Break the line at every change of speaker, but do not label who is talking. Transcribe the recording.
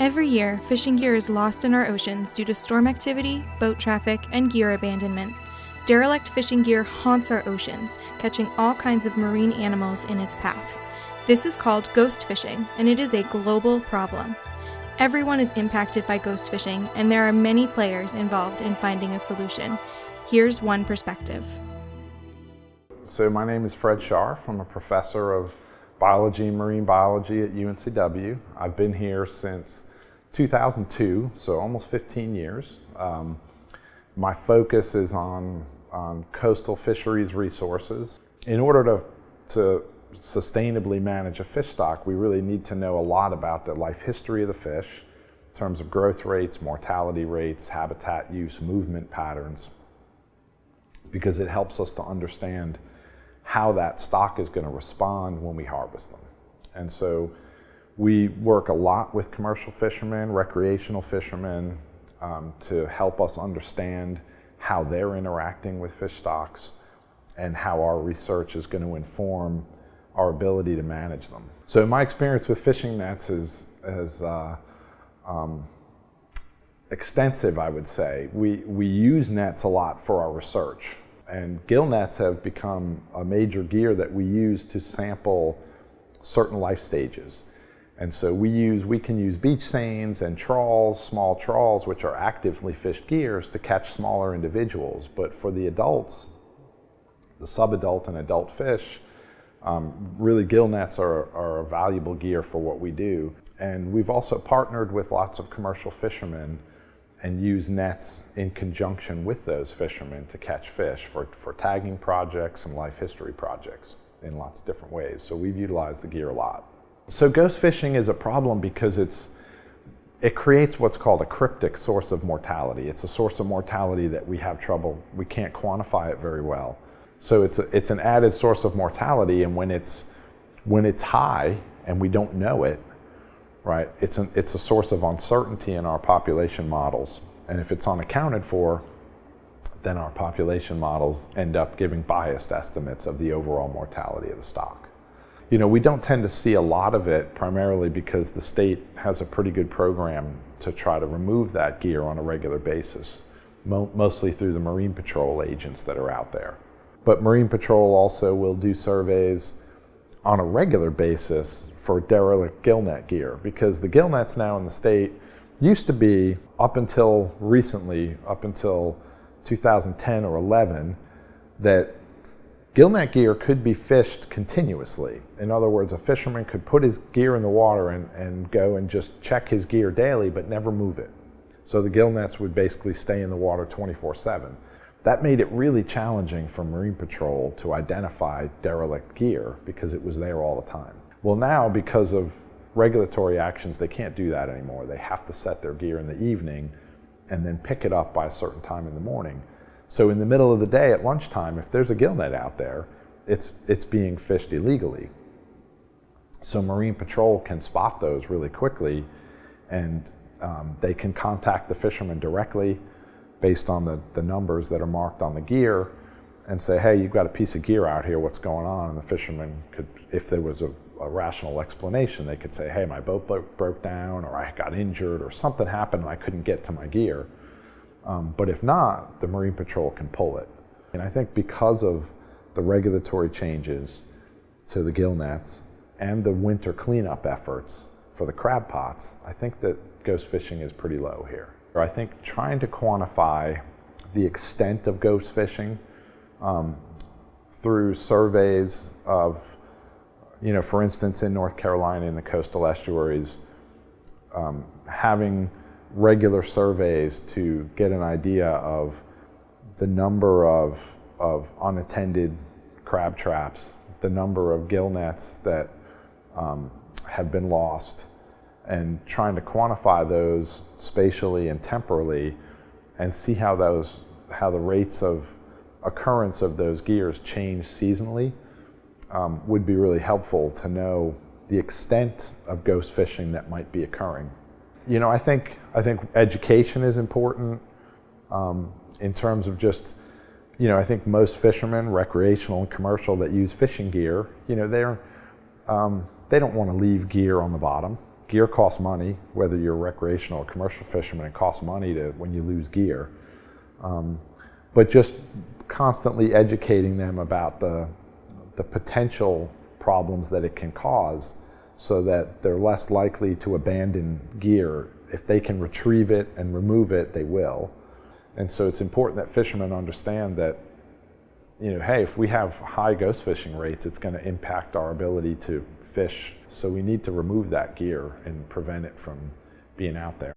Every year, fishing gear is lost in our oceans due to storm activity, boat traffic, and gear abandonment. Derelict fishing gear haunts our oceans, catching all kinds of marine animals in its path. This is called ghost fishing, and it is a global problem. Everyone is impacted by ghost fishing, and there are many players involved in finding a solution. Here's one perspective.
So my name is Fred Scharf. I'm a professor of biology and marine biology at UNCW. I've been here since 2002, so almost 15 years. My focus is on coastal fisheries resources. In order to sustainably manage a fish stock, we really need to know a lot about the life history of the fish in terms of growth rates, mortality rates, habitat use, movement patterns, because it helps us to understand how that stock is going to respond when we harvest them. And so we work a lot with commercial fishermen, recreational fishermen, to help us understand how they're interacting with fish stocks and how our research is going to inform our ability to manage them. So my experience with fishing nets is extensive, I would say. We use nets a lot for our research, and gill nets have become a major gear that we use to sample certain life stages. And so we can use beach seines and trawls, small trawls, which are actively fished gears, to catch smaller individuals. But for the adults, the subadult and adult fish, really gill nets are a valuable gear for what we do. And we've also partnered with lots of commercial fishermen and use nets in conjunction with those fishermen to catch fish for tagging projects and life history projects in lots of different ways. So we've utilized the gear a lot. So ghost fishing is a problem because it creates what's called a cryptic source of mortality. It's a source of mortality that we have trouble, we can't quantify it very well. So it's an added source of mortality, and when it's high and we don't know it, right, it's a source of uncertainty in our population models. And if it's unaccounted for, then our population models end up giving biased estimates of the overall mortality of the stock. You know, we don't tend to see a lot of it, primarily because the state has a pretty good program to try to remove that gear on a regular basis, mostly through the Marine Patrol agents that are out there. But Marine Patrol also will do surveys on a regular basis for derelict gill net gear, because the gill nets now in the state used to be, up until recently, up until 2010 or 11, that gill net gear could be fished continuously. In other words, a fisherman could put his gear in the water and go and just check his gear daily, but never move it. So the gill nets would basically stay in the water 24/7. That made it really challenging for Marine Patrol to identify derelict gear because it was there all the time. Well, now, because of regulatory actions, they can't do that anymore. They have to set their gear in the evening and then pick it up by a certain time in the morning. So in the middle of the day at lunchtime, if there's a gill net out there, it's being fished illegally. So Marine Patrol can spot those really quickly, and they can contact the fishermen directly based on the numbers that are marked on the gear and say, hey, you've got a piece of gear out here, what's going on? And the fisherman could, if there was a rational explanation, they could say, hey, my boat broke down, or I got injured, or something happened and I couldn't get to my gear. But if not, the Marine Patrol can pull it. And I think because of the regulatory changes to the gill nets and the winter cleanup efforts for the crab pots, I think that ghost fishing is pretty low here. I think trying to quantify the extent of ghost fishing through surveys of, you know, for instance, in North Carolina in the coastal estuaries, having regular surveys to get an idea of the number of unattended crab traps, the number of gill nets that have been lost, and trying to quantify those spatially and temporally and see how the rates of occurrence of those gears change seasonally would be really helpful to know the extent of ghost fishing that might be occurring. You know, I think education is important in terms of just, you know, I think most fishermen, recreational and commercial, that use fishing gear, you know, they don't want to leave gear on the bottom. gear costs money, whether you're a recreational or commercial fisherman, it costs money when you lose gear. But just constantly educating them about the potential problems that it can cause so that they're less likely to abandon gear. If they can retrieve it and remove it, they will. And so it's important that fishermen understand that, hey, if we have high ghost fishing rates, it's going to impact our ability to fish. So we need to remove that gear and prevent it from being out there.